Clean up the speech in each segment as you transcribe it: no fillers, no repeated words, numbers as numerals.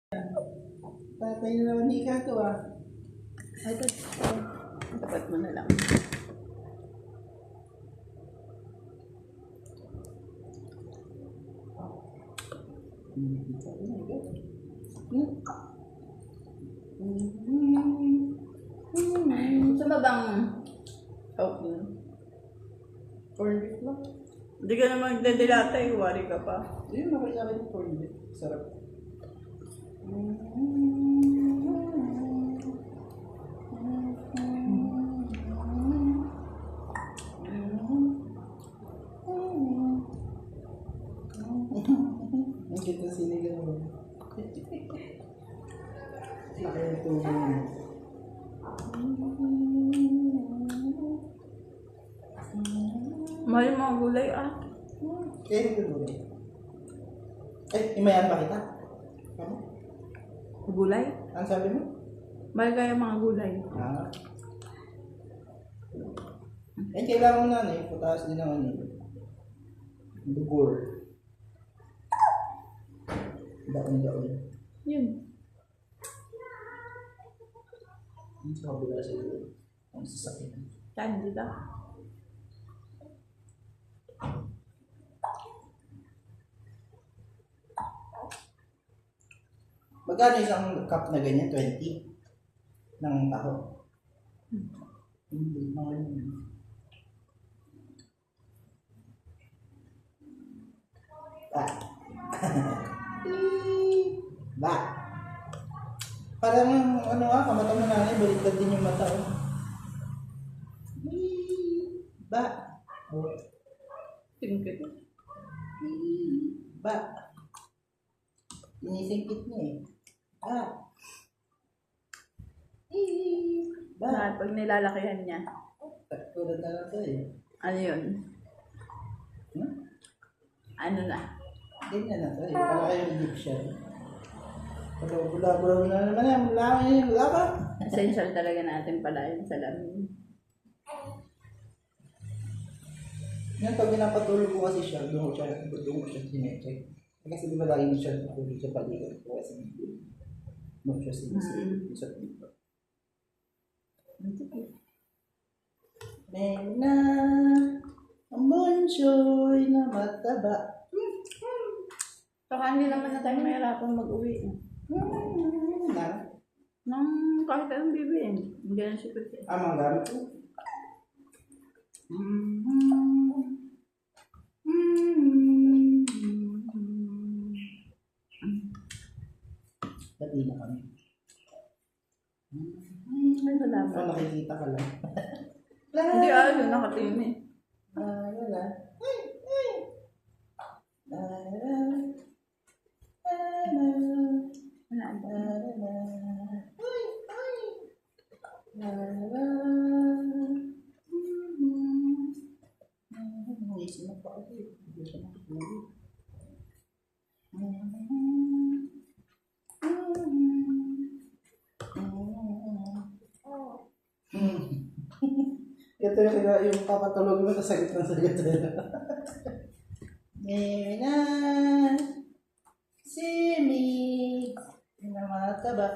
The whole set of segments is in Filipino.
Tatay na naman ni Ika to ah. Ay, ito. Tapat mo na lang. Gusto mo bang Coke yun? Corn beef lang. Hindi ka naman nagdadilata eh. Wari ka pa. Yun, okay sa akin yung corn beef. Sarap. Ang cute na sinigang mo. Laki ng tubo mo. Mahal yung mga gulay ah. Kaya hindi ko gulay. Imayan ba kita? Ano? Gulay? Ang sabi mo? Mahal kayo mga gulay. Ah. Kailangan mo na ano eh. Putaas din ng ano eh. Dugor. Daon-daon. Yun. Ang sa kabila siguro. Ang sasakyan. Saan dito? Magkano isang cup na ganyan? 20? Ng taho? Hindi, mga yun. Ba. Ba. Parang ano kamata mo nanay, baliktad din yung mata. Oh. Ba. Oh. Tingkit. Ba. Inisingkit niya eh. Ba. Ba. Pag nilalakihan niya. Tulad na lang to eh. Ano yun? Hmm? Ano na? Ganyan na to eh. Para kayong Egyptian. Pero bula-bula na naman yan. Wala pa. Essential talaga natin pala yung salamin. Yan, pag pinapatulog ko kasi siya, doon ko siya sinecheck. Kasi di ba lagi siya natulog sa paligid ko kasi doon siya sinecheck. Mena, ang bunsoy na mataba. Saka hindi naman na tayo mahirapan mag-uwi. Na? Nang kahit anong bibihin. Hindi na siya pwede. Mga gamit ko. Ba't di na kami? Ay, salamat. So, nakikita ka lang. Hindi yun nakatingin eh. Wala. Wala ba? Ito yung papatulog mo, tapos sagot ng sagot. Nena, simig, na mataba.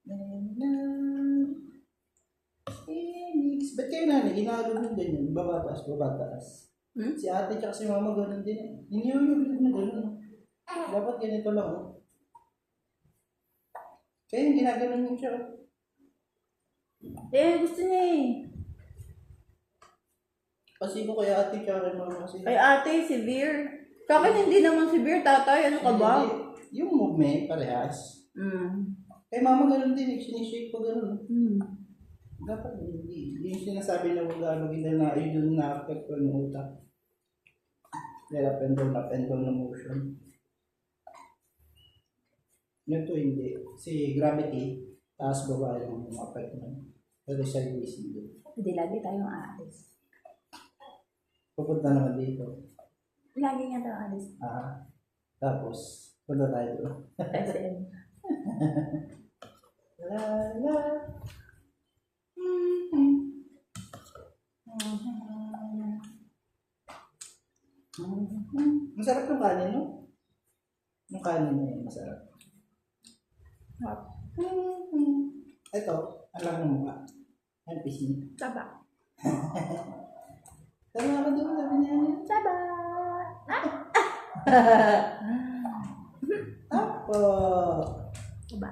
Nena, simig. Ba't kayo nanay? Ginagawa mo ganyan? Babataas. Si ate tsaka si mama ganun din eh. Hiniyuyubig na ganun. Dapat ganito lang. Oh. Kaya yung ginaganon yung siya. Eh, gusto niya eh. Kasi ko kaya ate tsaka kay mama kasi. Ay ate, si Beer. Sa akin hindi naman si Beer, tatay. Ano ka ba? Yung movement, parehas. Kay mama ganun din, sinishake ko ganun. Dapat hindi. Yung sinasabi na huwag maganda na ayun na affect ko ng utak. Kaya up and down na motion. Yun to hindi. Si gravity, taas baba yung affect mo. Pero sideways hindi. Hindi lagi tayong aalis. Pupunta naman dito. Lagi nga tayo aalis. Tapos, punta tayo doon. SM. La la. Masarap yung kanin, no? Yung kanin. niya, masarap. Hap. Ito, alam mo nga. Ang pisngi. Saba. Tama ka doon, sabi niya. Saba. Apo. Saba.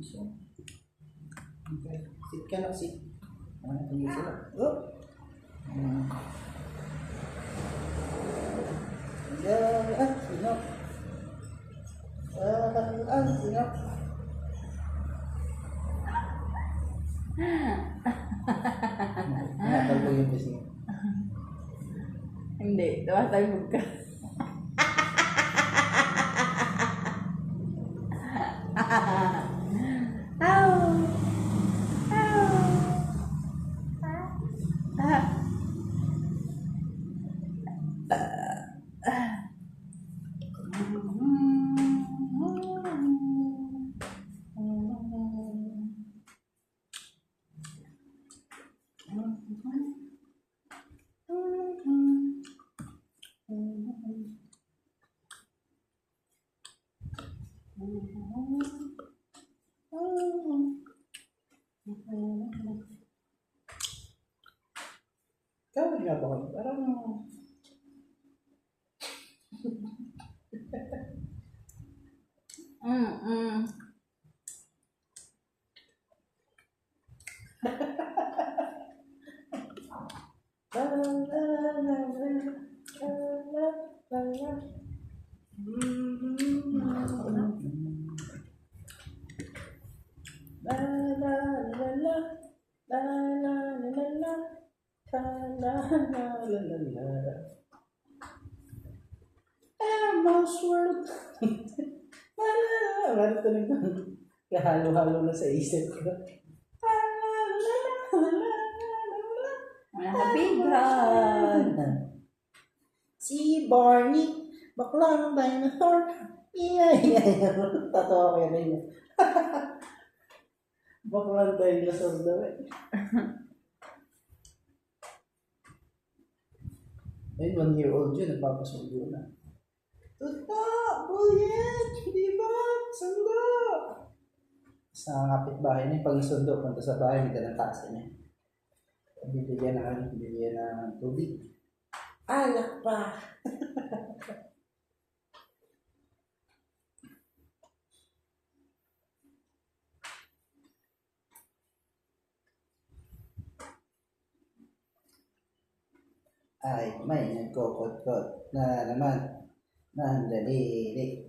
So, okay. Sit ka na, sit. Tingin sila. Oh! Sino? Sino? Natal ko yung pisngi. Hindi, tumatagog ka. Ow! Ow! Kaya nga ba? Parang... Mouse World. Parang talagang kahalo-halo na sa isip ko. Mga kabighan. Si Barney, baklang dinosaur. Tatawa ko yan yun. Baklang dinosaur daw eh. Ayun, 1 year old yun, nagpapasundo na. Tuta! Bulyet! Diba? Sundo! Sa kapitbahay niya, pag nasundo, punta sa bahay, hindi ka ng taas niya. Bibigyan ng tubig. Alak pa! Ay, may nagkokot-kot na naman ng daliri.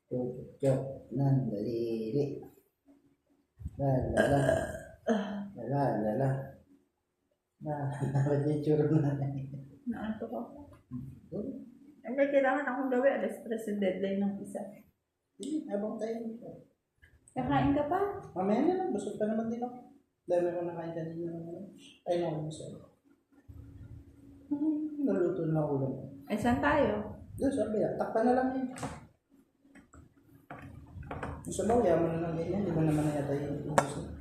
Kokot-kot ng daliri. Lalala. Lalala. Ba't yung churo na? Naanto ko. Hindi, kailangan akong gawin. Alas 3 yung deadline ng isa. Hindi, habang tayo dito. Kakain ka pa? Mamaya na lang, busog pa naman din ako. Dami ko nakain kanina naman. Ay, naku, naluto na ako lang. Ay, saan tayo? Doon, sabi takpan na lang yun. Yung sabaw, yaman na lang ganyan. Di ba naman na yata yung ubusin?